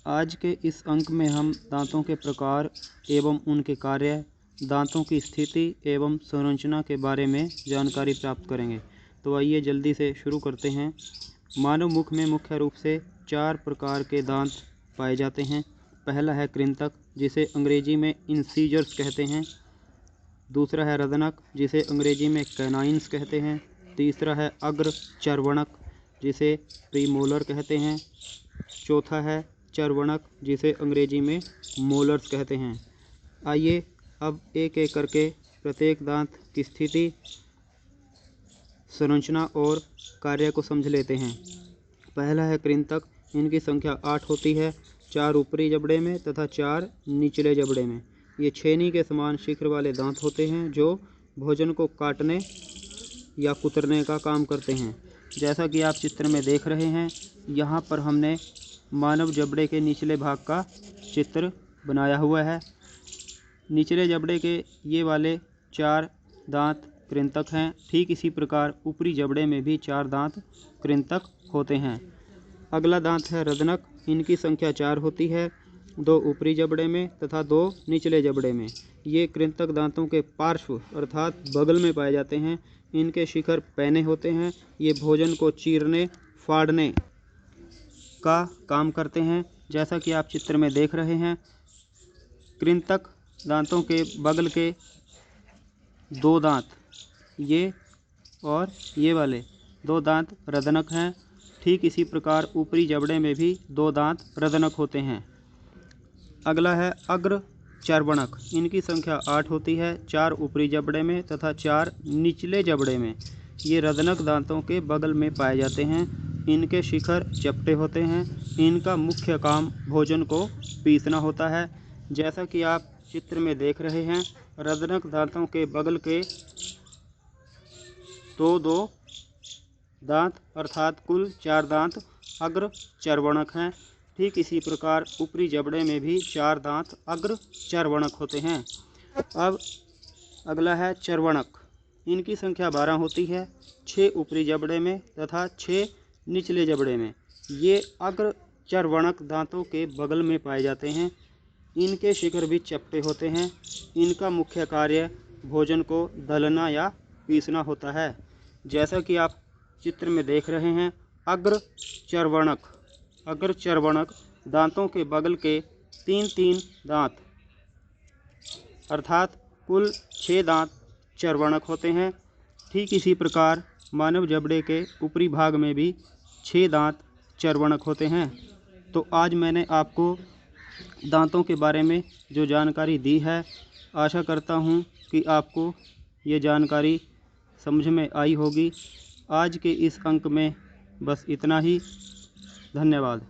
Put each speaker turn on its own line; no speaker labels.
आज के इस अंक में हम दांतों के प्रकार एवं उनके कार्य, दांतों की स्थिति एवं संरचना के बारे में जानकारी प्राप्त करेंगे। तो आइए जल्दी से शुरू करते हैं। मानव मुख में मुख्य रूप से 4 प्रकार के दांत पाए जाते हैं। पहला है कृंतक, जिसे अंग्रेजी में इंसीजर्स कहते हैं। दूसरा है रदनक, जिसे अंग्रेजी में कैनाइन्स कहते हैं। तीसरा है अग्र चर्वणक, जिसे प्रीमोलर कहते हैं। चौथा है चर्वणक, जिसे अंग्रेजी में मोलर्स कहते हैं। आइए अब एक एक करके प्रत्येक दांत की स्थिति, संरचना और कार्य को समझ लेते हैं। पहला है कृंतक। इनकी संख्या 8 होती है, 4 ऊपरी जबड़े में तथा 4 निचले जबड़े में। ये छेनी के समान शिखर वाले दांत होते हैं जो भोजन को काटने या कुतरने का काम करते हैं। जैसा कि आप चित्र में देख रहे हैं, यहाँ पर हमने मानव जबड़े के निचले भाग का चित्र बनाया हुआ है। निचले जबड़े के ये वाले 4 दांत कृंतक हैं। ठीक इसी प्रकार ऊपरी जबड़े में भी 4 दांत कृंतक होते हैं। अगला दांत है रदनक। इनकी संख्या 4 होती है, 2 ऊपरी जबड़े में तथा 2 निचले जबड़े में। ये कृंतक दांतों के पार्श्व अर्थात बगल में पाए जाते हैं। इनके शिखर पैने होते हैं। ये भोजन को चीरने, फाड़ने का काम करते हैं। जैसा कि आप चित्र में देख रहे हैं, कृंतक दांतों के बगल के 2 दांत, ये और ये वाले 2 दांत रदनक हैं। ठीक इसी प्रकार ऊपरी जबड़े में भी 2 दांत रदनक होते हैं। अगला है अग्र चर्वणक। इनकी संख्या 8 होती है, 4 ऊपरी जबड़े में तथा 4 निचले जबड़े में। ये रदनक दांतों के बगल में पाए जाते हैं। इनके शिखर चपटे होते हैं। इनका मुख्य काम भोजन को पीसना होता है। जैसा कि आप चित्र में देख रहे हैं, रदनक दांतों के बगल के 2 दांत अर्थात कुल 4 दांत अग्र चर्वणक हैं। ठीक इसी प्रकार ऊपरी जबड़े में भी 4 दांत अग्र चर्वणक होते हैं। अब अगला है चर्वणक। इनकी संख्या 12 होती है, 6 ऊपरी जबड़े में तथा 6 निचले जबड़े में। ये अग्र चर्वणक दांतों के बगल में पाए जाते हैं। इनके शिखर भी चपटे होते हैं। इनका मुख्य कार्य भोजन को दलना या पीसना होता है। जैसा कि आप चित्र में देख रहे हैं, अग्र चर्वणक दांतों के बगल के 3 दांत अर्थात कुल 6 दांत चर्वणक होते हैं। ठीक इसी प्रकार मानव जबड़े के ऊपरी भाग में भी 6 दांत चर्वणक होते हैं। तो आज मैंने आपको दांतों के बारे में जो जानकारी दी है, आशा करता हूँ कि आपको ये जानकारी समझ में आई होगी। आज के इस अंक में बस इतना ही। धन्यवाद।